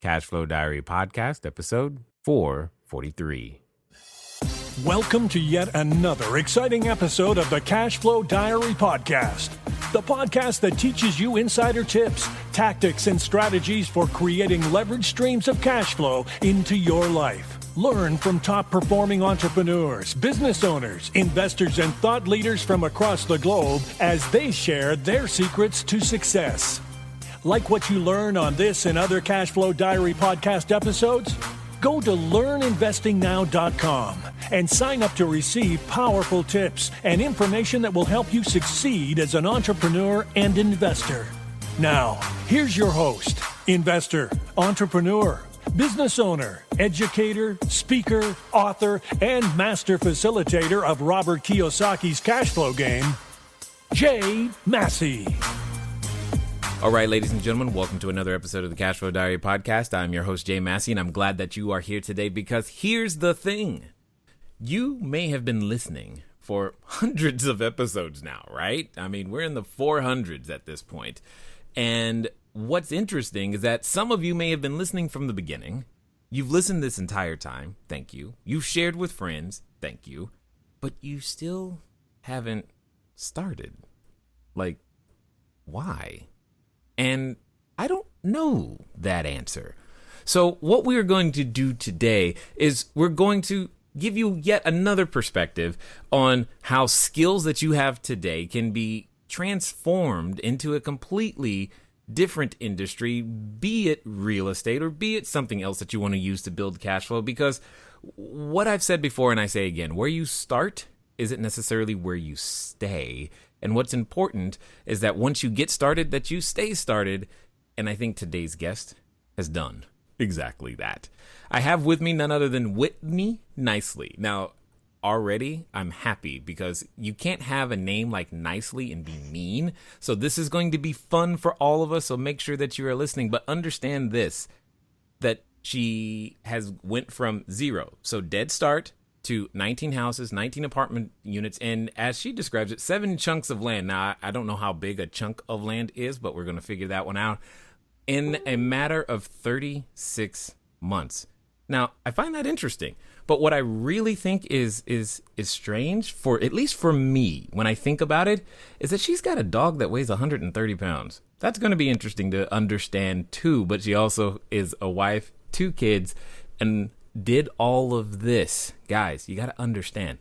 Cashflow Diary Podcast, episode 443. Welcome to yet another exciting episode of the Cashflow Diary Podcast, the podcast that teaches you insider tips, tactics, and strategies for creating leverage streams of cash flow into your life. Learn from top-performing entrepreneurs, business owners, investors, and thought leaders from across the globe as they share their secrets to success. Like what you learn on this and other Cashflow Diary podcast episodes? Go to learninvestingnow.com and sign up to receive powerful tips and information that will help you succeed as an entrepreneur and investor. Now, here's your host, investor, entrepreneur, business owner, educator, speaker, author, and master facilitator of Robert Kiyosaki's cash flow game, Jay Massey. All right, ladies and gentlemen, welcome to another episode of the Cashflow Diary Podcast. I'm your host, Jay Massey, and I'm glad that you are here today because here's the thing. You may have been listening for hundreds of episodes now, right? I mean, we're in the 400s at this point. And what's interesting is that some of you may have been listening from the beginning. You've listened this entire time. Thank you. You've shared with friends. Thank you. But you still haven't started. Like, why? And I don't know that answer. So what we're going to do today is we're going to give you yet another perspective on how skills that you have today can be transformed into a completely different industry, be it real estate or be it something else that you want to use to build cash flow. Because what I've said before, and I say again, where you start isn't necessarily where you stay. And what's important is that once you get started, that you stay started. And I think today's guest has done exactly that. I have with me none other than Whitney Nicely. Now, already I'm happy because you can't have a name like Nicely and be mean. So this is going to be fun for all of us. So make sure that you are listening. But understand this, that she has went from zero, so dead start, to 19 houses, 19 apartment units, and as she describes it, 7 chunks of land. Now, I don't know how big a chunk of land is, but we're going to figure that one out in a matter of 36 months. Now, I find that interesting, but what I really think is strange, for at least for me, when I think about it, is that she's got a dog that weighs 130 pounds. That's going to be interesting to understand too, but she also is a wife, 2 kids, and did all of this. Guys, you got to understand,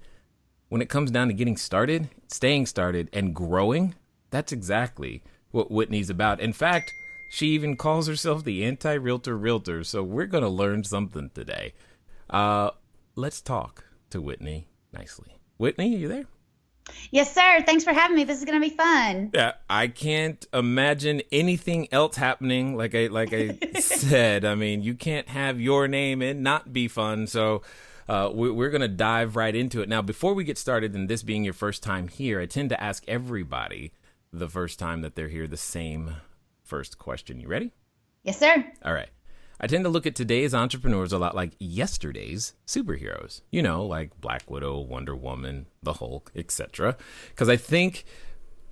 when it comes down to getting started, staying started, and growing, that's exactly what Whitney's about. In fact, she even calls herself the anti-realtor realtor, so we're going to learn something today. Let's talk to Whitney Nicely. Whitney, are you there? Yes, sir. Thanks for having me. This is going to be fun. Yeah, I can't imagine anything else happening. Like I said, I mean, you can't have your name and not be fun. So we're going to dive right into it. Now, before we get started, and this being your first time here, I tend to ask everybody the first time that they're here the same first question. You ready? Yes, sir. All right. I tend to look at today's entrepreneurs a lot like yesterday's superheroes, you know, like Black Widow, Wonder Woman, the Hulk, etc. Because I think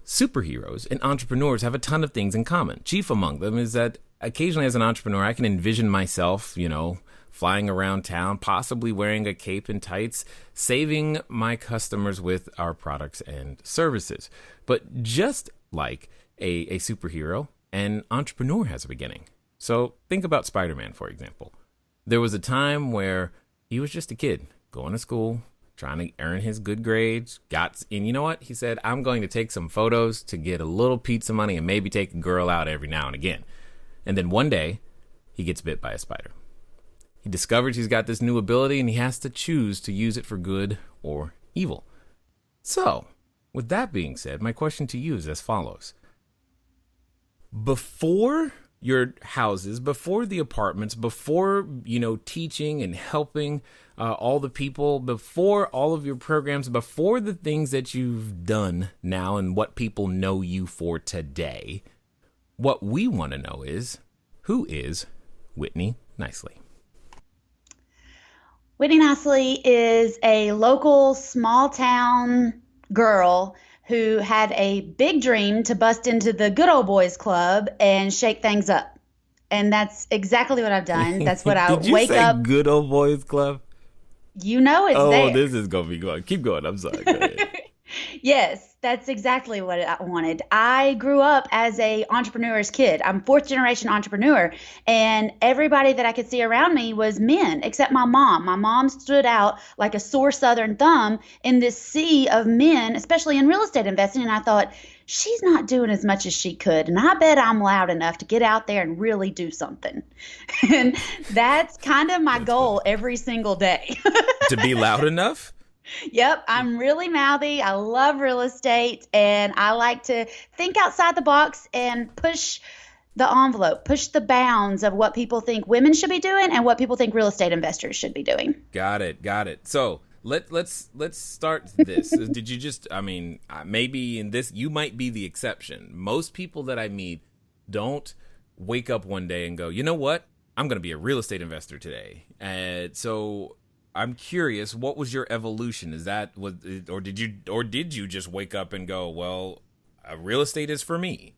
superheroes and entrepreneurs have a ton of things in common. Chief among them is that occasionally as an entrepreneur, I can envision myself, you know, flying around town, possibly wearing a cape and tights, saving my customers with our products and services. But just like a superhero, an entrepreneur has a beginning. So think about Spider-Man, for example. There was a time where he was just a kid going to school, trying to earn his good grades, and you know what? He said, I'm going to take some photos to get a little pizza money and maybe take a girl out every now and again. And then one day, he gets bit by a spider. He discovers he's got this new ability and he has to choose to use it for good or evil. So, with that being said, my question to you is as follows. Before your houses, before the apartments, before, you know, teaching and helping all the people, before all of your programs, before the things that you've done now and what people know you for today, what we want to know is, who is Whitney Nicely? Whitney Nicely is a local small town girl who had a big dream to bust into the good old boys club and shake things up. And that's exactly what I've done. That's what I Did you wake say up. good old boys club? You know it's Oh, there. this is going to be going. Keep going. I'm sorry. Go ahead. Yes, that's exactly what I wanted. I grew up as a entrepreneur's kid. I'm fourth generation entrepreneur, and everybody that I could see around me was men, except my mom. My mom stood out like a sore southern thumb in this sea of men, especially in real estate investing. And I thought, she's not doing as much as she could, and I bet I'm loud enough to get out there and really do something. And that's kind of my goal every single day. To be loud enough? Yep, I'm really mouthy. I love real estate, and I like to think outside the box and push the envelope, push the bounds of what people think women should be doing and what people think real estate investors should be doing. Got it. So let's start this. Did you just? I mean, maybe in this you might be the exception. Most people that I meet don't wake up one day and go, you know what? I'm going to be a real estate investor today. And so I'm curious, what was your evolution? Or did you just wake up and go, well, real estate is for me?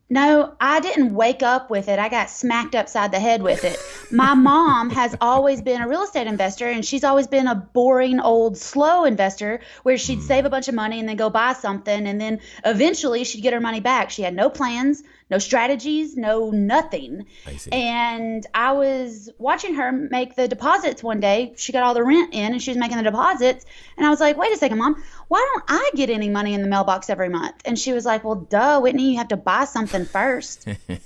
No, I didn't wake up with it. I got smacked upside the head with it. My mom has always been a real estate investor, and she's always been a boring, old, slow investor where she'd save a bunch of money and then go buy something, and then eventually she'd get her money back. She had no plans, no strategies, no nothing. I see. And I was watching her make the deposits one day. She got all the rent in, and she was making the deposits. And I was like, wait a second, Mom, why don't I get any money in the mailbox every month? And she was like, well, duh, Whitney, you have to buy something first. Like,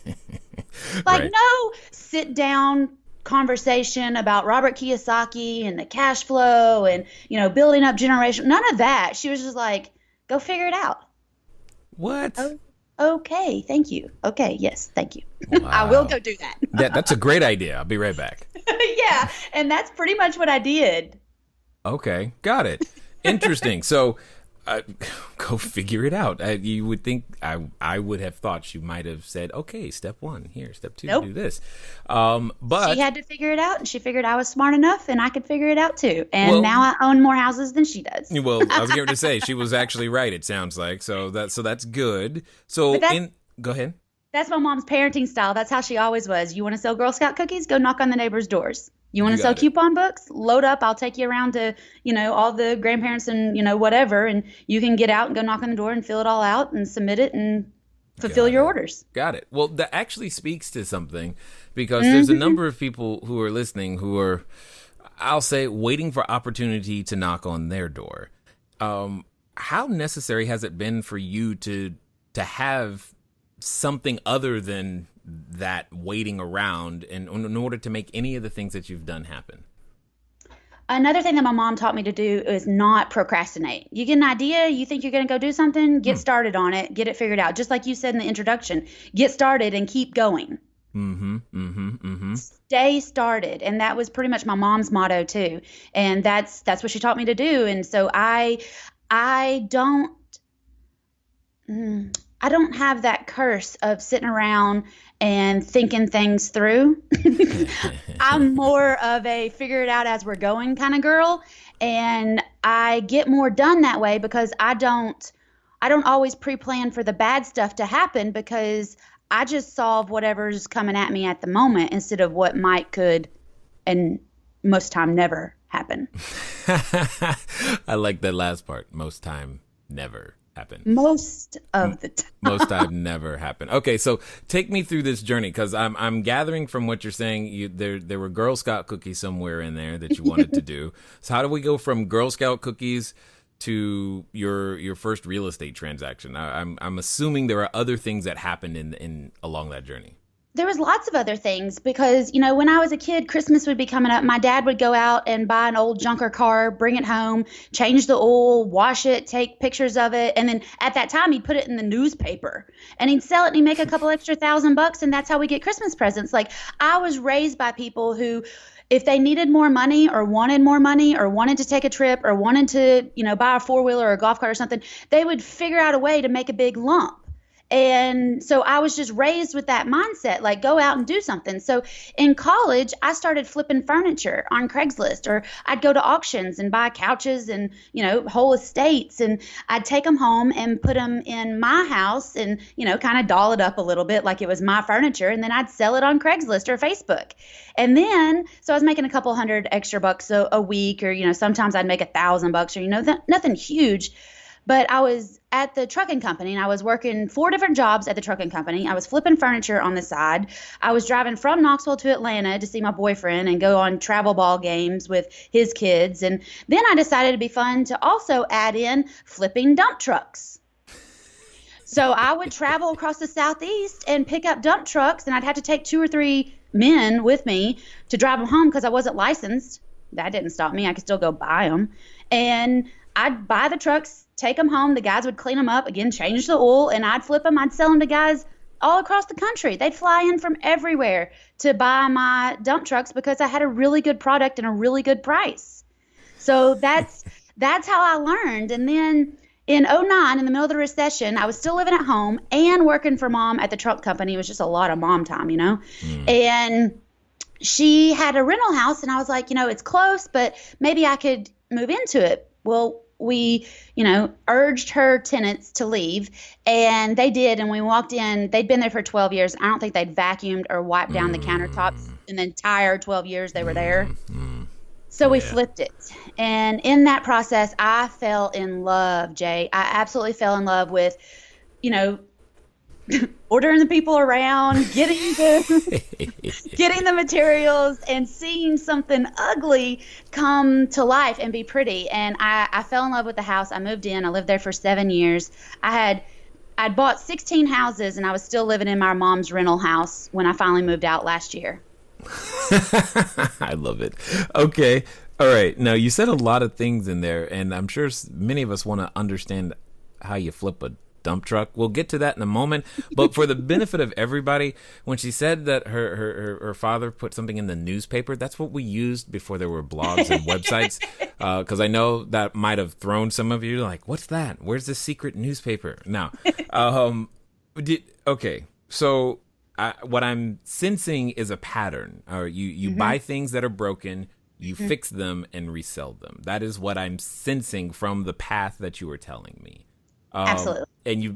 Right. no sit down conversation about Robert Kiyosaki and the cash flow and, building up generation. None of that. She was just like, go figure it out. What? Oh, okay. Thank you. Okay. Yes. Thank you. Wow. I will go do that. That's a great idea. I'll be right back. Yeah. And that's pretty much what I did. Okay, got it. Interesting. So, go figure it out. You would think I would have thought she might have said, "Okay, step one here, step two, Nope. do this." But She had to figure it out, and she figured I was smart enough, and I could figure it out too. And now I own more houses than she does. well, I was going to say she was actually right. It sounds like that's good. So go ahead. That's my mom's parenting style. That's how she always was. You want to sell Girl Scout cookies? Go knock on the neighbor's doors. You want You to sell got it. coupon books? Load up. I'll take you around to, all the grandparents and, whatever. And you can get out and go knock on the door and fill it all out and submit it and fulfill your orders. Got it. Well, that actually speaks to something because there's a number of people who are listening who are, I'll say, waiting for opportunity to knock on their door. How necessary has it been for you to have something other than that waiting around in order to make any of the things that you've done happen? Another thing that my mom taught me to do is not procrastinate. You get an idea, you think you're going to go do something, get started on it, get it figured out. Just like you said in the introduction, get started and keep going. Stay started. And that was pretty much my mom's motto too. And that's what she taught me to do. And so I don't have that curse of sitting around and thinking things through. I'm more of a figure it out as we're going kind of girl. And I get more done that way because I don't always pre-plan for the bad stuff to happen because I just solve whatever's coming at me at the moment instead of what might, could, and most time never happen. I like that last part. Most time, never happen. Most of the time. Most time never happen. Okay, so take me through this journey because I'm gathering from what you're saying. There were Girl Scout cookies somewhere in there that you wanted to do. So how do we go from Girl Scout cookies to your first real estate transaction? I'm assuming there are other things that happened in along that journey. There was lots of other things because, when I was a kid, Christmas would be coming up. My dad would go out and buy an old junker car, bring it home, change the oil, wash it, take pictures of it. And then at that time, he'd put it in the newspaper and he'd sell it and he'd make a couple extra $1,000. And that's how we get Christmas presents. Like, I was raised by people who, if they needed more money or wanted to take a trip or wanted to, buy a four-wheeler or a golf cart or something, they would figure out a way to make a big lump. And so I was just raised with that mindset, like go out and do something. So in college, I started flipping furniture on Craigslist, or I'd go to auctions and buy couches and, whole estates, and I'd take them home and put them in my house and, kind of doll it up a little bit like it was my furniture. And then I'd sell it on Craigslist or Facebook. And then, so I was making a couple hundred extra bucks a week, or, sometimes I'd make $1,000 or, nothing huge. But I was at the trucking company, and I was working 4 different jobs at the trucking company. I was flipping furniture on the side. I was driving from Knoxville to Atlanta to see my boyfriend and go on travel ball games with his kids. And then I decided it'd be fun to also add in flipping dump trucks. So I would travel across the Southeast and pick up dump trucks, and I'd have to take 2 or 3 men with me to drive them home because I wasn't licensed. That didn't stop me. I could still go buy them. And I'd buy the trucks, take them home. The guys would clean them up, again, change the oil, and I'd flip them. I'd sell them to guys all across the country. They'd fly in from everywhere to buy my dump trucks because I had a really good product and a really good price. So that's how I learned. And then in 2009, in the middle of the recession, I was still living at home and working for Mom at the truck company. It was just a lot of mom time, And she had a rental house, and I was like, it's close, but maybe I could move into it. Well, we, urged her tenants to leave, and they did. And we walked in. They'd been there for 12 years. I don't think they'd vacuumed or wiped down the countertops in the entire 12 years they were there. So we flipped it. And in that process, I fell in love, Jay. I absolutely fell in love with, ordering the people around, getting the materials, and seeing something ugly come to life and be pretty. And I fell in love with the house. I moved in. I lived there for 7 years. I'd bought 16 houses, and I was still living in my mom's rental house when I finally moved out last year. I love it. Okay. All right. Now, you said a lot of things in there, and I'm sure many of us want to understand how you flip a dump truck. We'll get to that in a moment. But for the benefit of everybody, when she said that her father put something in the newspaper, that's what we used before there were blogs and websites. Because I know that might have thrown some of you like, what's that? Where's the secret newspaper? Now, okay. So what I'm sensing is a pattern. You buy things that are broken, you fix them and resell them. That is what I'm sensing from the path that you were telling me. Absolutely.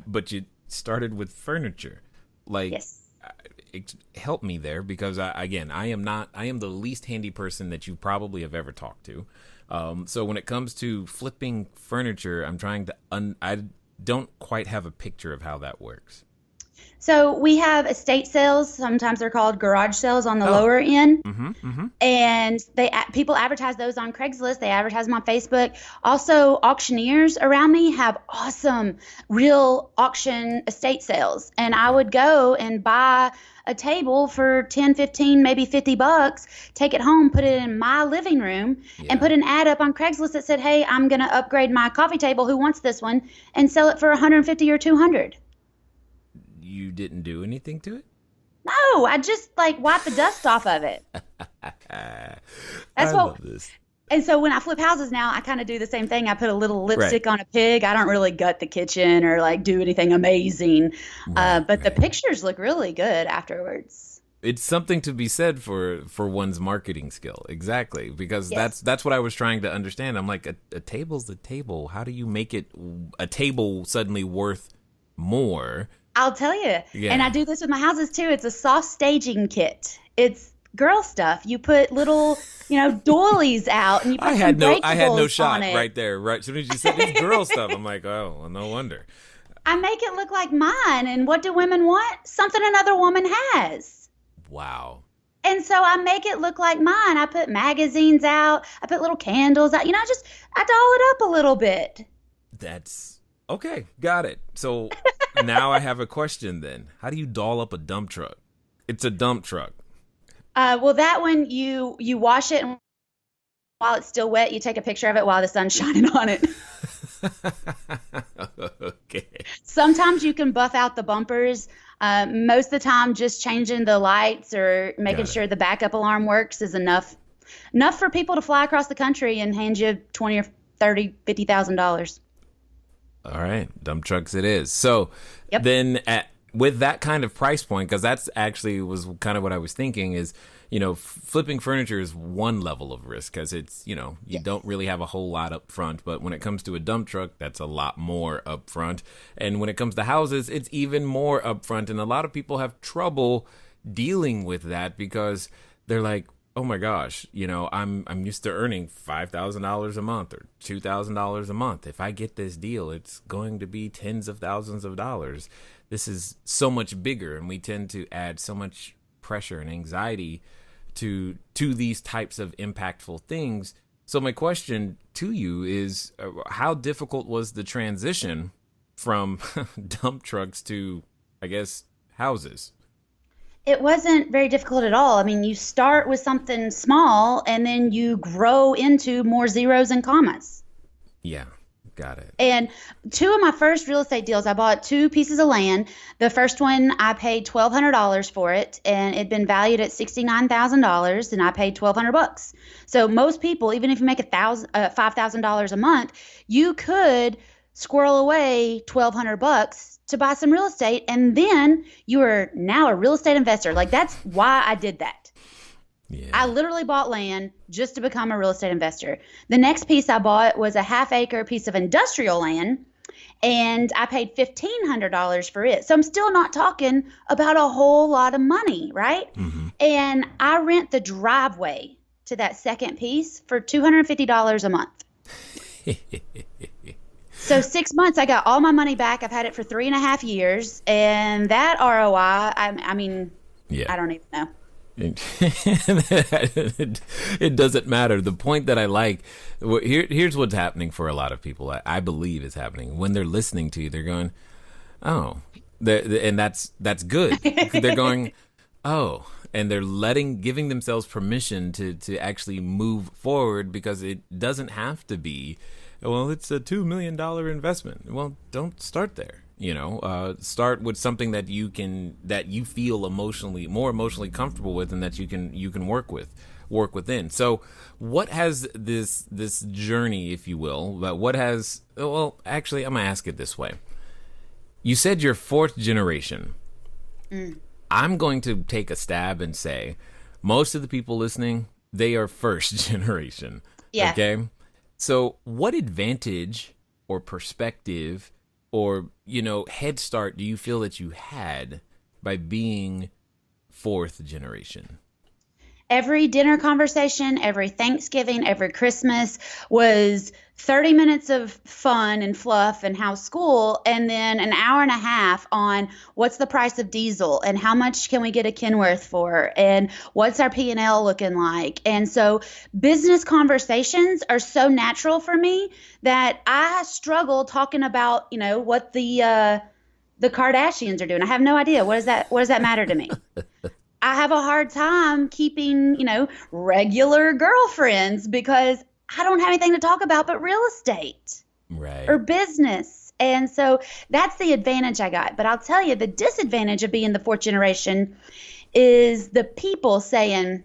But you started with furniture. Like, yes. Help me there, because I am the least handy person that you probably have ever talked to. So when it comes to flipping furniture, I'm trying to, I don't quite have a picture of how that works. So we have estate sales. Sometimes they're called garage sales on the lower end. And people advertise those on Craigslist. They advertise them on Facebook. Also, auctioneers around me have awesome real auction estate sales. And I would go and buy a table for 10, 15, maybe $50, take it home, put it in my living room, and put an ad up on Craigslist that said, hey, I'm going to upgrade my coffee table. Who wants this one? And sell it for $150 or $200. You didn't do anything to it? No, I just wipe the dust off of it. I love this. And so when I flip houses now, I kind of do the same thing. I put a little lipstick on a pig. I don't really gut the kitchen or do anything amazing. But the pictures look really good afterwards. It's something to be said for one's marketing skill. Exactly. Because that's what I was trying to understand. I'm like, a table's a table. How do you make it a table suddenly worth more? I'll tell you. Yeah. And I do this with my houses too. It's a soft staging kit. It's girl stuff. You put little, doilies out, and you put I had no shot right there. Right. As soon as you said it's girl stuff, I'm like, oh, well, no wonder. I make it look like mine. And what do women want? Something another woman has. Wow. And so I make it look like mine. I put magazines out. I put little candles out. I doll it up a little bit. That's okay. Got it. So now I have a question then. How do you doll up a dump truck? It's a dump truck. Well, that one, you wash it, and while it's still wet, you take a picture of it while the sun's shining on it. Okay. Sometimes you can buff out the bumpers. Most of the time, just changing the lights or making sure the backup alarm works is enough for people to fly across the country and hand you $20,000 or $30,000, $50,000. All right, dump trucks it is. So Yep. then with that kind of price point, because that's actually was kind of what I was thinking is, flipping furniture is one level of risk because it's, you don't really have a whole lot up front. But when it comes to a dump truck, that's a lot more up front. And when it comes to houses, it's even more up front. And a lot of people have trouble dealing with that because they're like, oh my gosh, I'm used to earning $5,000 a month or $2,000 a month. If I get this deal, it's going to be tens of thousands of dollars. This is so much bigger, and we tend to add so much pressure and anxiety to these types of impactful things. So my question to you is, how difficult was the transition from dump trucks to, I guess, houses? It wasn't very difficult at all. I mean, you start with something small and then you grow into more zeros and commas. Yeah, got it. And two of my first real estate deals, I bought 2 pieces of land. The first one, I paid $1,200 for it, and it'd been valued at $69,000, and I paid $1,200. So most people, even if you make $5,000 a month, you could squirrel away $1,200 to buy some real estate, and then you are now a real estate investor. Like, that's why I did that. Yeah. I literally bought land just to become a real estate investor. The next piece I bought was a half-acre piece of industrial land, and I paid $1,500 for it. So I'm still not talking about a whole lot of money, right? Mm-hmm. And I rent the driveway to that second piece for $250 a month. So 6 months, I got all my money back. I've had it for 3.5 years. And that ROI, I mean, yeah. I don't even know. It doesn't matter. The point that I like, here's what's happening for a lot of people. I believe is happening when they're listening to you. They're going, oh, and that's good. They're going, oh, and they're giving themselves permission to actually move forward because it doesn't have to be, well, it's a $2 million investment. Well, don't start there. Start with something that you feel more emotionally comfortable with, and that you can work within. So what has this journey, if you will, actually, I'm going to ask it this way. You said you're 4th generation. I'm going to take a stab and say most of the people listening, they are 1st generation. Yeah. Okay. So what advantage or perspective or, head start do you feel that you had by being 4th generation? Every dinner conversation, every Thanksgiving, every Christmas was 30 minutes of fun and fluff and house school, and then an hour and a half on what's the price of diesel and how much can we get a Kenworth for and what's our P&L looking like. And so business conversations are so natural for me that I struggle talking about, what the Kardashians are doing. I have no idea. What does that matter to me? I have a hard time keeping, regular girlfriends because I don't have anything to talk about but real estate, right, or business. And so that's the advantage I got. But I'll tell you, the disadvantage of being the 4th generation is the people saying,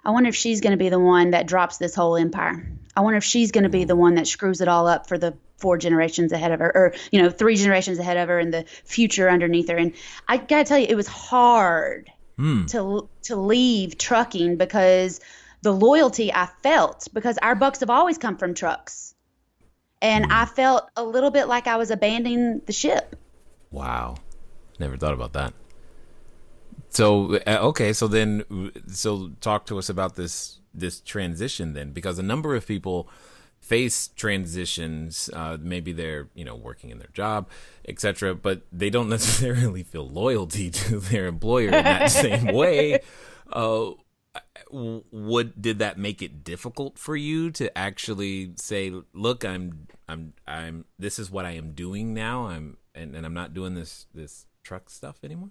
I wonder if she's going to be the one that drops this whole empire. I wonder if she's going to be the one that screws it all up for the 4 generations ahead of her, or, 3 generations ahead of her and the future underneath her. And I got to tell you, it was hard to leave trucking because the loyalty I felt, because our bucks have always come from trucks. And I felt a little bit like I was abandoning the ship. Wow. Never thought about that. So, okay. So talk to us about this transition then, because a number of people face transitions. Maybe they're, working in their job, etc., but they don't necessarily feel loyalty to their employer in that same way. Did that make it difficult for you to actually say, look, I'm this is what I am doing now. I'm not doing this truck stuff anymore?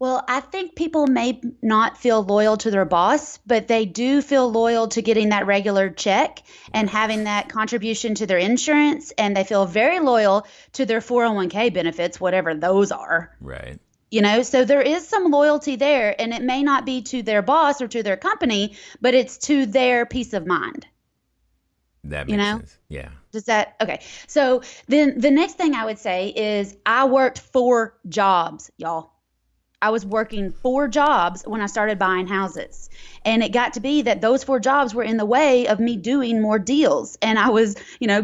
Well, I think people may not feel loyal to their boss, but they do feel loyal to getting that regular check and having that contribution to their insurance. And they feel very loyal to their 401k benefits, whatever those are. Right. So there is some loyalty there, and it may not be to their boss or to their company, but it's to their peace of mind. That You makes know? sense. Yeah. Does that, okay. So then the next thing I would say is I worked 4 jobs, y'all. I was working 4 jobs when I started buying houses. And it got to be that those 4 jobs were in the way of me doing more deals. And I was,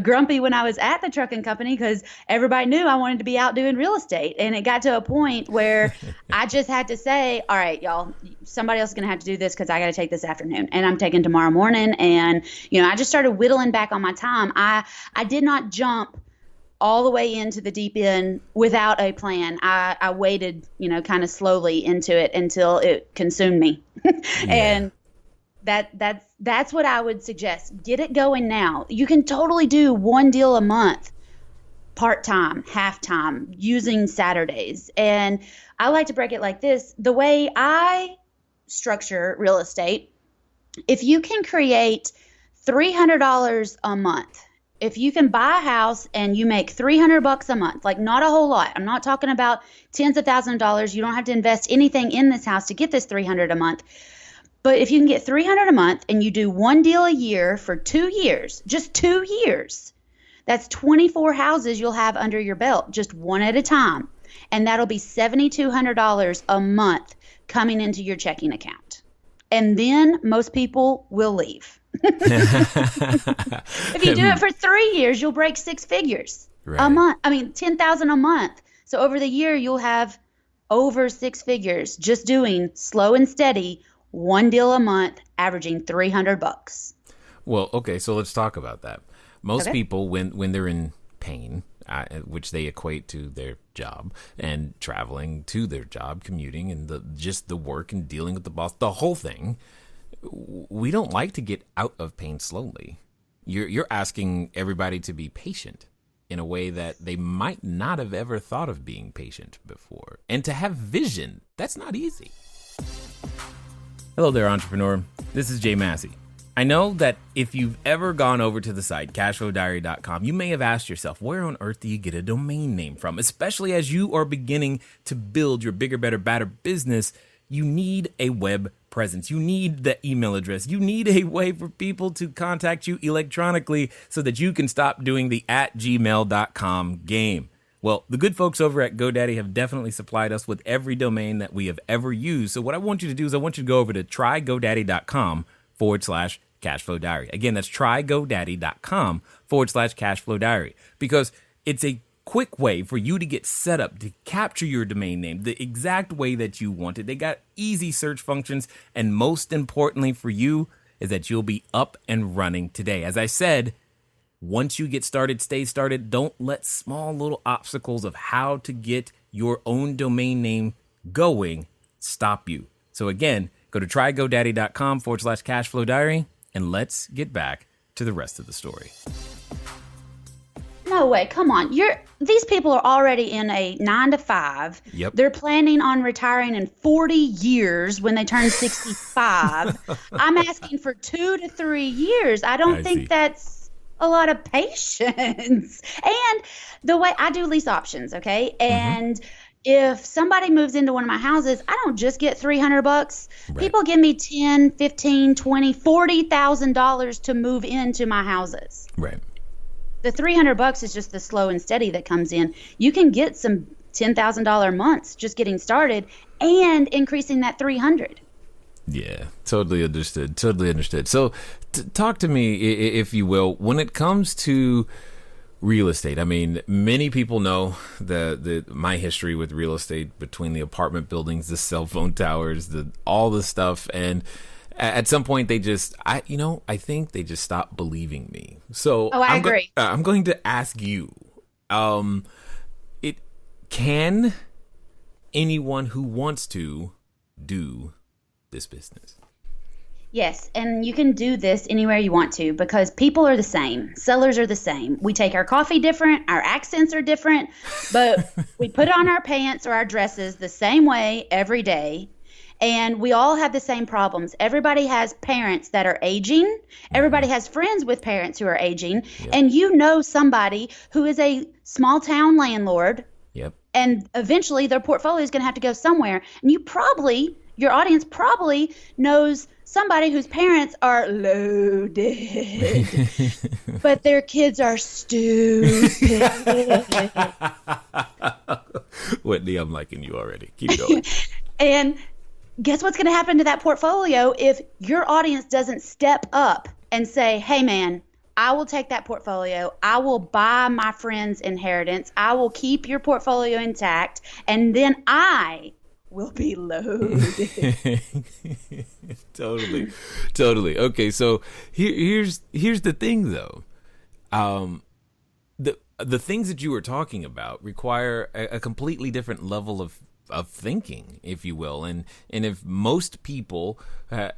grumpy when I was at the trucking company because everybody knew I wanted to be out doing real estate. And it got to a point where I just had to say, all right, y'all, somebody else is going to have to do this because I got to take this afternoon and I'm taking tomorrow morning. And, I just started whittling back on my time. I did not jump all the way into the deep end without a plan. I waded, kind of slowly into it until it consumed me. And that's what I would suggest. Get it going now. You can totally do 1 deal a month, part-time, half-time, using Saturdays. And I like to break it like this. The way I structure real estate, if you can create $300 a month, if you can buy a house and you make $300 a month, like not a whole lot. I'm not talking about tens of thousands of dollars. You don't have to invest anything in this house to get this $300 a month. But if you can get $300 a month and you do 1 deal a year for 2 years, just 2 years, that's 24 houses you'll have under your belt, just one at a time. And that'll be $7,200 a month coming into your checking account. And then most people will leave. If you do it for 3 years, you'll break 6 figures a month. I mean, 10,000 a month. So over the year, you'll have over 6 figures just doing slow and steady 1 deal a month, averaging $300. Well, okay, so let's talk about that. Most people, when they're in pain, which they equate to their job and traveling to their job, commuting, and the work and dealing with the boss, the whole thing. We don't like to get out of pain slowly. You're asking everybody to be patient in a way that they might not have ever thought of being patient before. And to have vision, that's not easy. Hello there, entrepreneur. This is Jay Massey. I know that if you've ever gone over to the site, cashflowdiary.com, you may have asked yourself, where on earth do you get a domain name from? Especially as you are beginning to build your bigger, better, badder business, you need a web presence. You need the email address. You need a way for people to contact you electronically so that you can stop doing the @gmail.com game. Well, the good folks over at GoDaddy have definitely supplied us with every domain that we have ever used. So what I want you to do is I want you to go over to trygodaddy.com/cashflowdiary. Again, that's trygodaddy.com/cashflowdiary, because it's a quick way for you to get set up to capture your domain name the exact way that you want it. They got easy search functions, and most importantly for you is that you'll be up and running today. As I said, once you get started, stay started. Don't let small little obstacles of how to get your own domain name going stop you. So again, go to trygodaddy.com/cashflowdiary, and let's get back to the rest of the story. No way. Come on. These people are already in a 9 to 5. Yep. They're planning on retiring in 40 years when they turn 65. I'm asking for 2 to 3 years. I don't think that's a lot of patience. And the way I do lease options, okay? And if somebody moves into one of my houses, I don't just get $300. Right. People give me $10, $15, $20, $40,000 to move into my houses. Right. The $300 is just the slow and steady that comes in. You can get some $10,000 months just getting started and increasing that $300. Yeah, totally understood. Totally understood. So talk to me, if you will, when it comes to real estate. I mean, many people know my history with real estate, between the apartment buildings, the cell phone towers, all the stuff. And at some point I think they just stopped believing me. So I agree. I'm going to ask you, can anyone who wants to do this business? Yes, and you can do this anywhere you want to, because people are the same. Sellers are the same. We take our coffee different, our accents are different, but we put on our pants or our dresses the same way every day. And we all have the same problems. Everybody has parents that are aging. Everybody has friends with parents who are aging. Yep. And you know somebody who is a small town landlord. Yep. And eventually their portfolio is going to have to go somewhere. And your audience probably knows somebody whose parents are loaded, but their kids are stupid. Whitney, I'm liking you already. Keep going. And guess what's going to happen to that portfolio if your audience doesn't step up and say, hey, man, I will take that portfolio. I will buy my friend's inheritance. I will keep your portfolio intact. And then I will be loaded. Totally. Okay, so here's the thing, though. The things that you were talking about require a completely different level of thinking, if you will, and if most people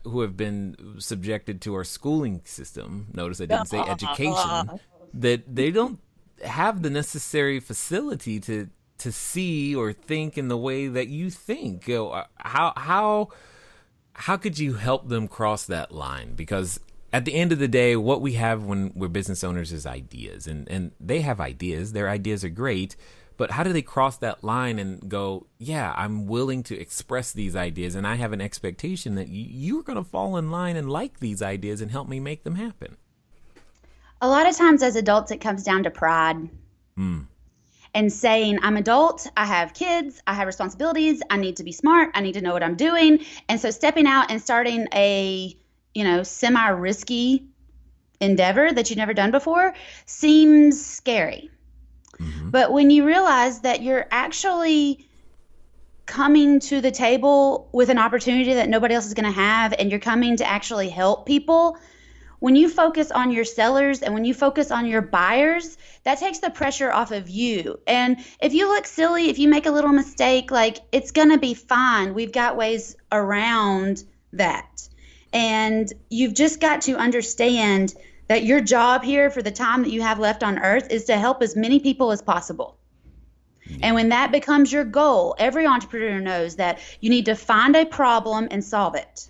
who have been subjected to our schooling system, notice I didn't say education, that they don't have the necessary facility to see or think in the way that you think. How could you help them cross that line? Because at the end of the day, what we have when we're business owners is ideas, and they have ideas. Their ideas are great. But how do they cross that line and go, yeah, I'm willing to express these ideas, and I have an expectation that you're going to fall in line and like these ideas and help me make them happen? A lot of times as adults, it comes down to pride. And saying, I'm adult, I have kids, I have responsibilities, I need to be smart, I need to know what I'm doing. And so stepping out and starting a, semi-risky endeavor that you've never done before seems scary. But when you realize that you're actually coming to the table with an opportunity that nobody else is going to have, and you're coming to actually help people, when you focus on your sellers and when you focus on your buyers, that takes the pressure off of you. And if you look silly, if you make a little mistake, like, it's going to be fine. We've got ways around that. And you've just got to understand that your job here for the time that you have left on earth is to help as many people as possible. And when that becomes your goal, every entrepreneur knows that you need to find a problem and solve it.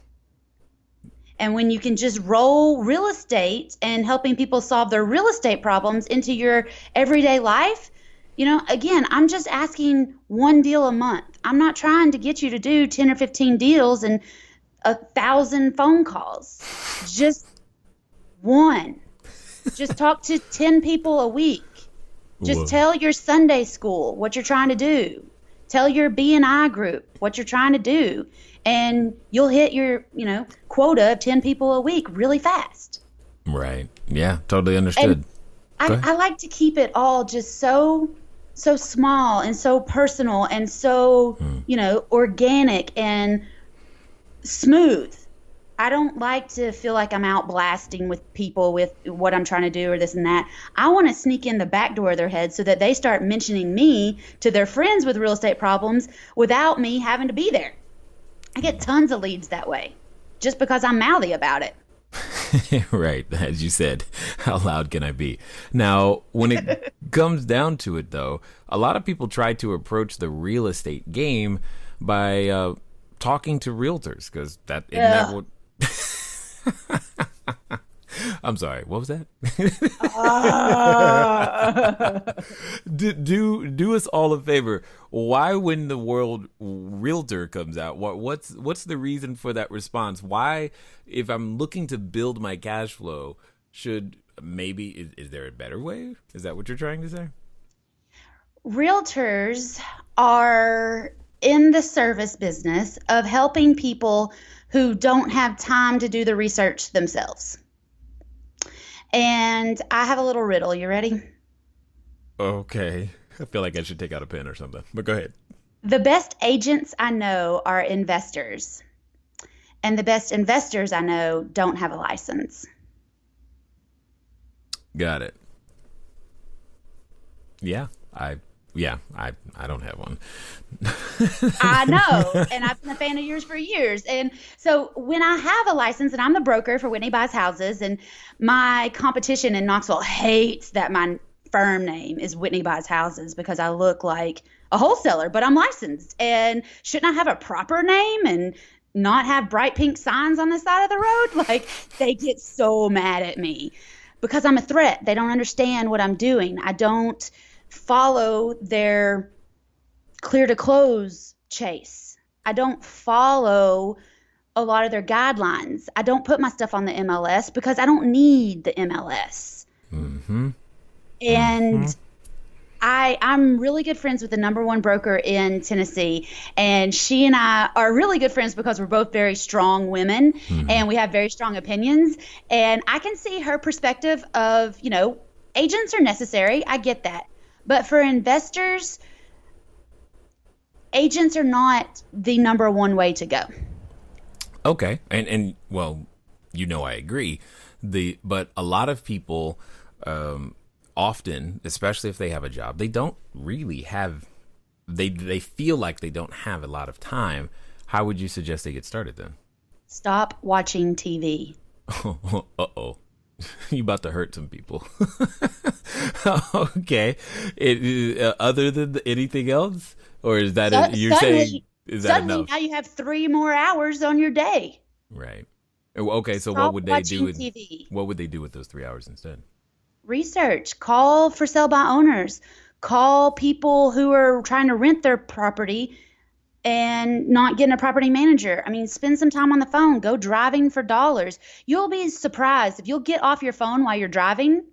And when you can just roll real estate and helping people solve their real estate problems into your everyday life, again, I'm just asking one deal a month. I'm not trying to get you to do 10 or 15 deals and 1,000 phone calls. Just one. Just talk to 10 people a week. Just tell your Sunday school what you're trying to do. Tell your B&I group what you're trying to do. And you'll hit your, quota of 10 people a week really fast. Right. Yeah, totally understood. I like to keep it all just so small and so personal and so, organic and smooth. I don't like to feel like I'm out blasting with people with what I'm trying to do or this and that. I want to sneak in the back door of their head so that they start mentioning me to their friends with real estate problems without me having to be there. I get tons of leads that way just because I'm mouthy about it. Right. As you said, how loud can I be? Now, when it comes down to it, though, a lot of people try to approach the real estate game by talking to realtors, because isn't that what... I'm sorry, what was that? Do us all a favor. Why, when the word realtor comes out, what's the reason for that response? Why, if I'm looking to build my cash flow, should maybe, is there a better way? Is that what you're trying to say? Realtors are in the service business of helping people who don't have time to do the research themselves. And I have a little riddle. You ready? Okay. I feel like I should take out a pen or something, but go ahead. The best agents I know are investors. And the best investors I know don't have a license. Got it. Yeah, I don't have one. I know, and I've been a fan of yours for years. And so when I have a license, and I'm the broker for Whitney Buys Houses, and my competition in Knoxville hates that my firm name is Whitney Buys Houses because I look like a wholesaler, but I'm licensed. And shouldn't I have a proper name and not have bright pink signs on the side of the road? Like, they get so mad at me because I'm a threat. They don't understand what I'm doing. I don't follow their clear to close chase. I don't follow a lot of their guidelines. I don't put my stuff on the MLS because I don't need the MLS. Mm-hmm. And I'm really good friends with the number one broker in Tennessee, and she and I are really good friends because we're both very strong women and we have very strong opinions. And I can see her perspective of, agents are necessary. I get that. But for investors, agents are not the number one way to go. Okay. And well, I agree. But a lot of people, often, especially if they have a job, they don't really have, they feel like they don't have a lot of time. How would you suggest they get started then? Stop watching TV. Uh-oh. You about to hurt some people. Okay. Other than anything else? Or is that saying, is that enough? Now you have 3 more hours on your day. Right. Okay, so Stop what would they do? TV. What would they do with those 3 hours instead? Research. Call for sale by owners. Call people who are trying to rent their property and not getting a property manager. I mean, spend some time on the phone. Go driving for dollars. You'll be surprised if you'll get off your phone while you're driving.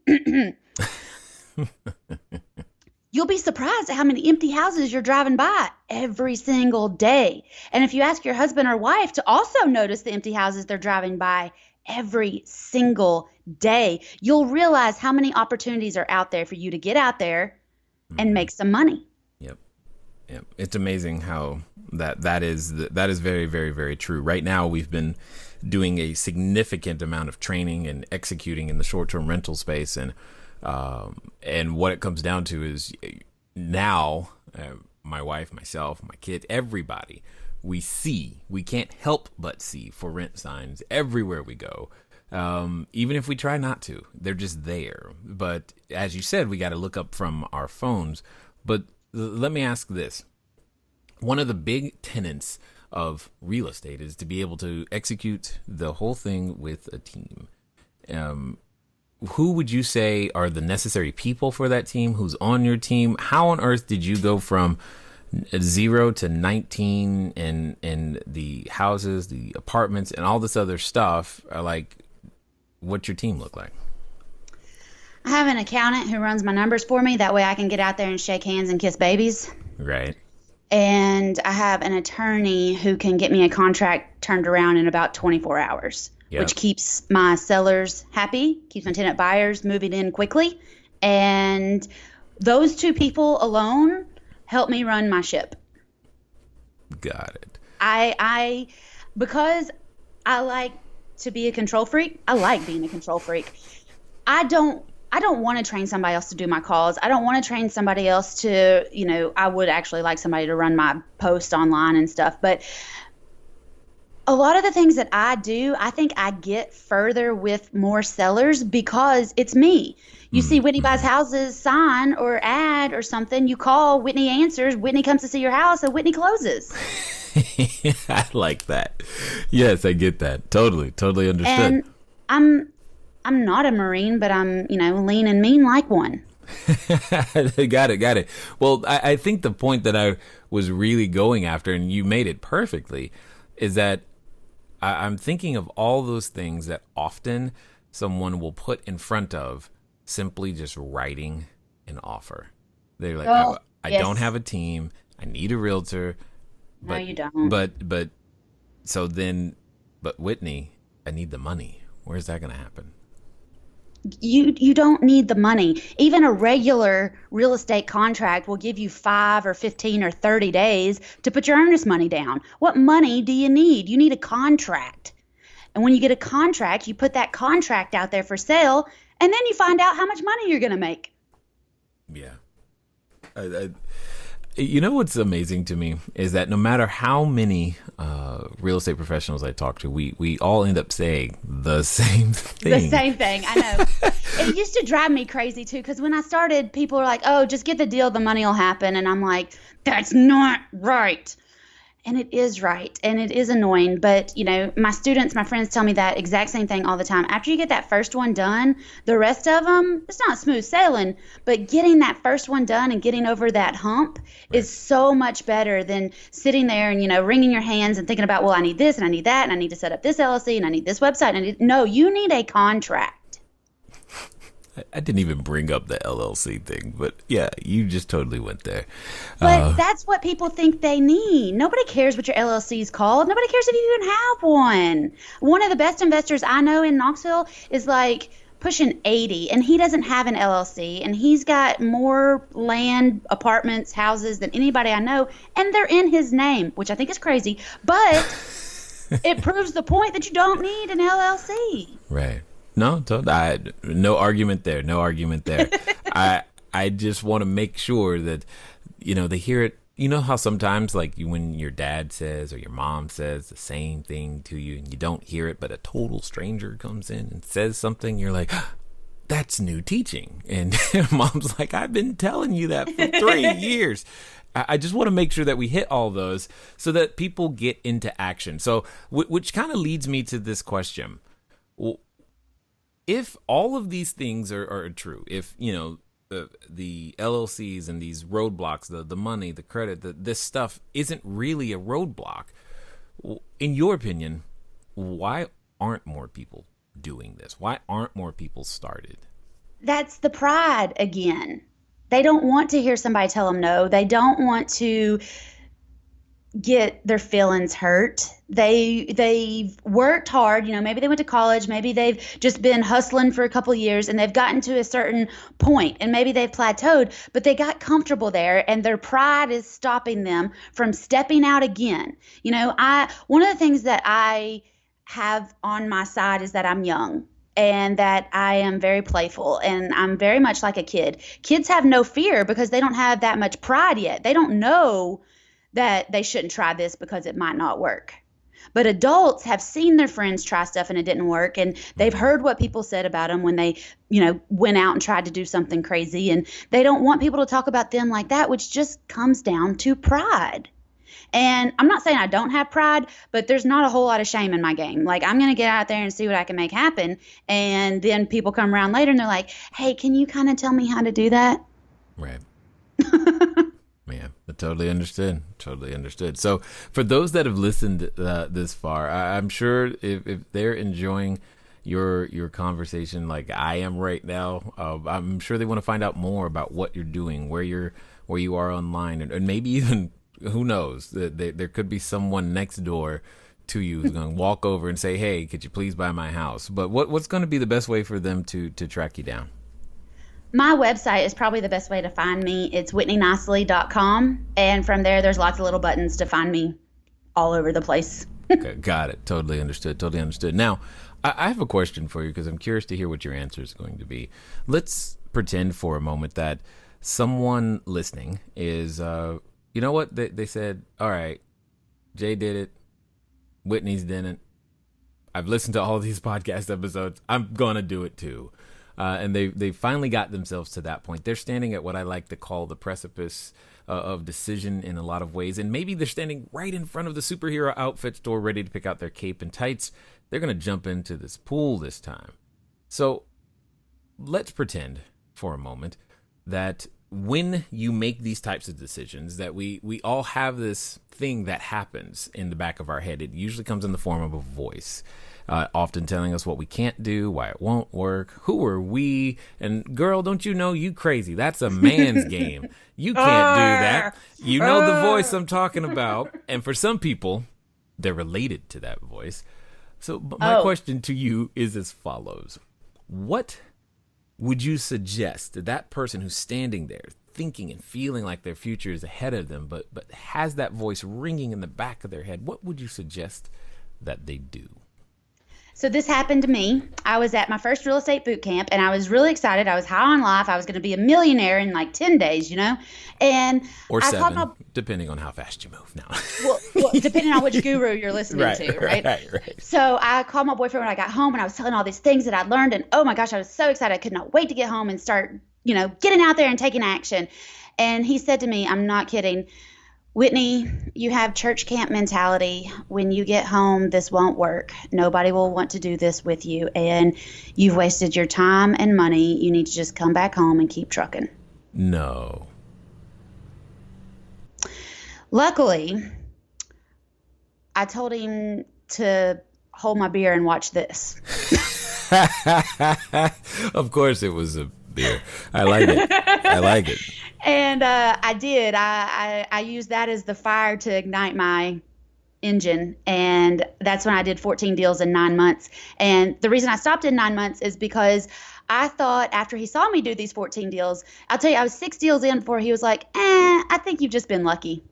You'll be surprised at how many empty houses you're driving by every single day. And if you ask your husband or wife to also notice the empty houses they're driving by every single day, you'll realize how many opportunities are out there for you to get out there and make some money. Yep. It's amazing how that is very, very, very true. Right now, we've been doing a significant amount of training and executing in the short-term rental space, and what it comes down to is now my wife, myself, my kid, everybody, we can't help but see for rent signs everywhere we go. Even if we try not to, they're just there. But as you said, we got to look up from our phones. But let me ask this. One of the big tenets of real estate is to be able to execute the whole thing with a team. Who would you say are the necessary people for that team? Who's on your team? How on earth did you go from 0 to 19 and the houses, the apartments, and all this other stuff? What's your team look like? I have an accountant who runs my numbers for me. That way I can get out there and shake hands and kiss babies. Right. And I have an attorney who can get me a contract turned around in about 24 hours, which keeps my sellers happy, keeps my tenant buyers moving in quickly. And those 2 people alone help me run my ship. Got it. Because I like to be a control freak. I like being a control freak. I don't want to train somebody else to do my calls. I don't want to train somebody else to, I would actually like somebody to run my post online and stuff. But a lot of the things that I do, I think I get further with more sellers because it's me. You see Whitney Buys Houses sign or ad or something, you call, Whitney answers, Whitney comes to see your house, and Whitney closes. I like that. Yes, I get that. Totally understood. And I'm not a Marine, but I'm, lean and mean like one. Got it. Well, I think the point that I was really going after, and you made it perfectly, is that I'm thinking of all those things that often someone will put in front of simply just writing an offer. They're like, I don't have a team. I need a realtor. No, you don't. But Whitney, I need the money. Where's that going to happen? You don't need the money. Even a regular real estate contract will give you 5 or 15 or 30 days to put your earnest money down. What money do you need? You need a contract. And when you get a contract, you put that contract out there for sale, and then you find out how much money you're going to make. Yeah. You know what's amazing to me is that no matter how many real estate professionals I talk to, we all end up saying the same thing. The same thing, I know. It used to drive me crazy too, because when I started, people were like, "Oh, just get the deal, the money will happen," and I'm like, "That's not right." And it is right. And it is annoying. But, my students, my friends tell me that exact same thing all the time. After you get that first one done, the rest of them, it's not smooth sailing, but getting that first one done and getting over that hump is so much better than sitting there and, wringing your hands and thinking about, well, I need this and I need that and I need to set up this LLC and I need this website. No, you need a contract. I didn't even bring up the LLC thing, but yeah, you just totally went there. But that's what people think they need. Nobody cares what your LLC is called. Nobody cares if you even have one. One of the best investors I know in Knoxville is like pushing 80, and he doesn't have an LLC, and he's got more land, apartments, houses than anybody I know, and they're in his name, which I think is crazy, but it proves the point that you don't need an LLC. Right. No, no argument there. No argument there. I just want to make sure that, they hear it. You know how sometimes like when your dad says or your mom says the same thing to you and you don't hear it, but a total stranger comes in and says something, you're like, that's new teaching. And mom's like, I've been telling you that for 3 years. I just want to make sure that we hit all those so that people get into action. So, which kind of leads me to this question. If all of these things are true, if, the LLCs and these roadblocks, the money, the credit, this stuff isn't really a roadblock, in your opinion, why aren't more people doing this? Why aren't more people started? That's the pride again. They don't want to hear somebody tell them no. They don't want to get their feelings hurt. They've worked hard, maybe they went to college, maybe they've just been hustling for a couple of years and they've gotten to a certain point and maybe they've plateaued, but they got comfortable there and their pride is stopping them from stepping out again. One of the things that I have on my side is that I'm young and that I am very playful and I'm very much like a kid. Kids have no fear because they don't have that much pride yet. They don't know that they shouldn't try this because it might not work. But adults have seen their friends try stuff and it didn't work, and they've heard what people said about them when they, went out and tried to do something crazy, and they don't want people to talk about them like that, which just comes down to pride. And I'm not saying I don't have pride, but there's not a whole lot of shame in my game. Like, I'm going to get out there and see what I can make happen. And then people come around later and they're like, hey, can you kind of tell me how to do that? Right. Man, I totally understood. Totally understood. So for those that have listened this far, I'm sure if they're enjoying your conversation like I am right now, I'm sure they want to find out more about what you're doing, where you are online, and maybe even, who knows, there could be someone next door to you who's going to walk over and say, hey, could you please buy my house? But what's going to be the best way for them to track you down? My website is probably the best way to find me. It's whitneynicely.com. And from there, there's lots of little buttons to find me all over the place. Okay, got it. Totally understood. Totally understood. Now, I have a question for you because I'm curious to hear what your answer is going to be. Let's pretend for a moment that someone listening is, you know what? They said, all right, Jay did it. Whitney's didn't. I've listened to all these podcast episodes. I'm going to do it too. And they finally got themselves to that point. They're standing at what I like to call the precipice of decision in a lot of ways. And maybe they're standing right in front of the superhero outfit store ready to pick out their cape and tights. They're going to jump into this pool this time. So let's pretend for a moment that when you make these types of decisions, that we all have this thing that happens in the back of our head. It usually comes in the form of a voice. Often telling us what we can't do, why it won't work, who are we, and girl, don't you know you crazy? That's a man's game. You can't do that. You know the voice I'm talking about. And for some people, they're related to that voice. So my question to you is as follows. What would you suggest to that person who's standing there thinking and feeling like their future is ahead of them, but has that voice ringing in the back of their head? What would you suggest that they do? So this happened to me. I was at my first real estate boot camp and I was really excited. I was high on life. I was going to be a millionaire in like 10 days, and or I 7, depending on how fast you move now. well, depending on which guru you're listening to, right? Right. So I called my boyfriend when I got home and I was telling all these things that I'd learned. And oh my gosh, I was so excited. I could not wait to get home and start, getting out there and taking action. And he said to me, I'm not kidding, Whitney, you have church camp mentality. When you get home, this won't work. Nobody will want to do this with you, and you've wasted your time and money. You need to just come back home and keep trucking. No. Luckily, I told him to hold my beer and watch this. Of course it was a beer. I like it. I like it. And I did. I used that as the fire to ignite my engine. And that's when I did 14 deals in 9 months. And the reason I stopped in 9 months is because I thought after he saw me do these 14 deals, I'll tell you, I was 6 deals in before he was like, I think you've just been lucky.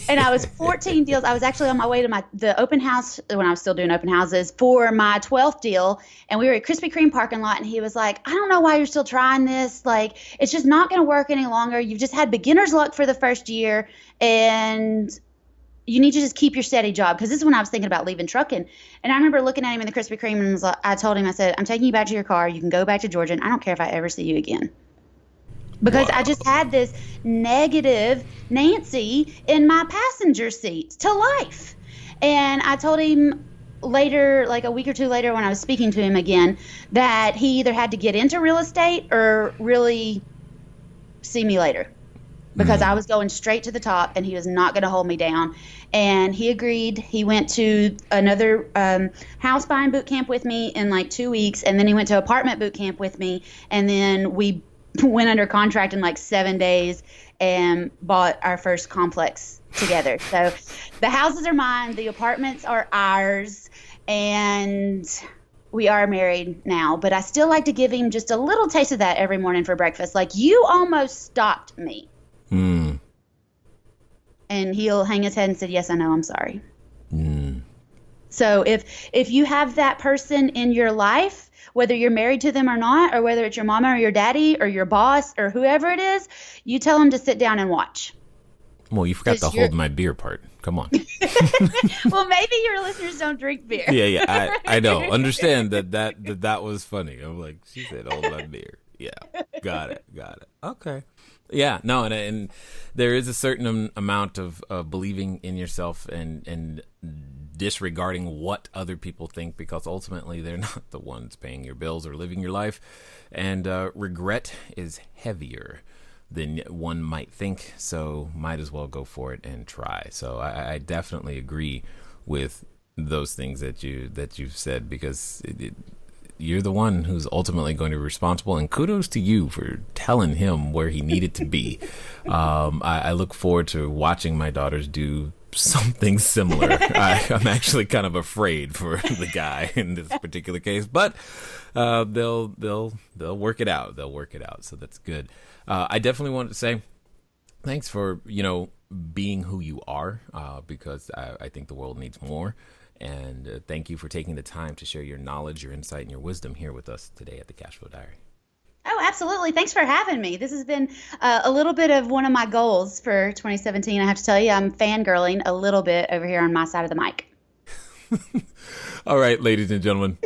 And I was 14 deals. I was actually on my way to the open house when I was still doing open houses for my 12th deal. And we were at Krispy Kreme parking lot. And he was like, I don't know why you're still trying this. Like, it's just not going to work any longer. You've just had beginner's luck for the first year. And you need to just keep your steady job. Because this is when I was thinking about leaving trucking. And I remember looking at him in the Krispy Kreme and I told him, I said, I'm taking you back to your car. You can go back to Georgia. And I don't care if I ever see you again. Because I just had this negative Nancy in my passenger seat to life. And I told him later, like a week or two later when I was speaking to him again, that he either had to get into real estate or really see me later. Because I was going straight to the top and he was not going to hold me down. And he agreed. He went to another house buying boot camp with me in like 2 weeks. And then he went to apartment boot camp with me. And then we went under contract in like 7 days and bought our first complex together. So the houses are mine, the apartments are ours, and we are married now. But I still like to give him just a little taste of that every morning for breakfast. Like, you almost stopped me. And he'll hang his head and say, yes, I know, I'm sorry. So if you have that person in your life, whether you're married to them or not, or whether it's your mama or your daddy or your boss or whoever it is, you tell them to sit down and watch. Well, you forgot the hold my beer part. Come on. Well, maybe your listeners don't drink beer. Yeah. I know. Understand that was funny. I'm like, she said hold my beer. Yeah. Got it. Okay. Yeah. No, and there is a certain amount of believing in yourself and disregarding what other people think, because ultimately they're not the ones paying your bills or living your life. And regret is heavier than one might think, so might as well go for it and try. So I definitely agree with those things that you've said, because you're the one who's ultimately going to be responsible, and kudos to you for telling him where he needed to be. I look forward to watching my daughters do something similar. I'm actually kind of afraid for the guy in this particular case, but they'll work it out. So that's good. I definitely wanted to say thanks for being who you are, because I think the world needs more. And thank you for taking the time to share your knowledge, your insight, and your wisdom here with us today at the Cashflow Diary. Oh, absolutely. Thanks for having me. This has been a little bit of one of my goals for 2017. I have to tell you, I'm fangirling a little bit over here on my side of the mic. All right, ladies and gentlemen,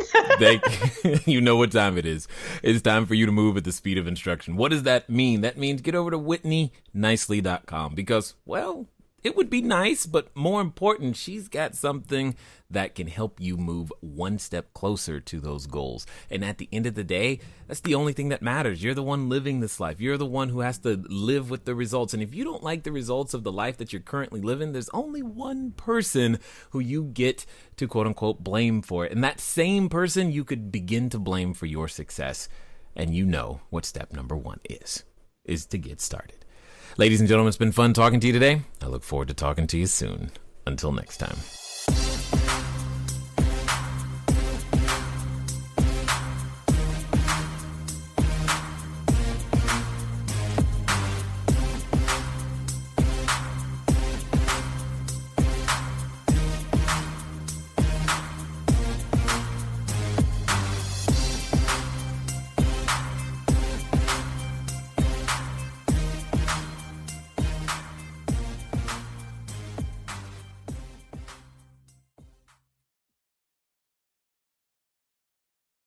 you know what time it is. It's time for you to move at the speed of instruction. What does that mean? That means get over to WhitneyNicely.com, because, well, it would be nice, but more important, she's got something that can help you move one step closer to those goals. And at the end of the day, that's the only thing that matters. You're the one living this life. You're the one who has to live with the results. And if you don't like the results of the life that you're currently living, there's only one person who you get to quote unquote blame for it. And that same person you could begin to blame for your success. And you know what step number 1 is to get started. Ladies and gentlemen, it's been fun talking to you today. I look forward to talking to you soon. Until next time.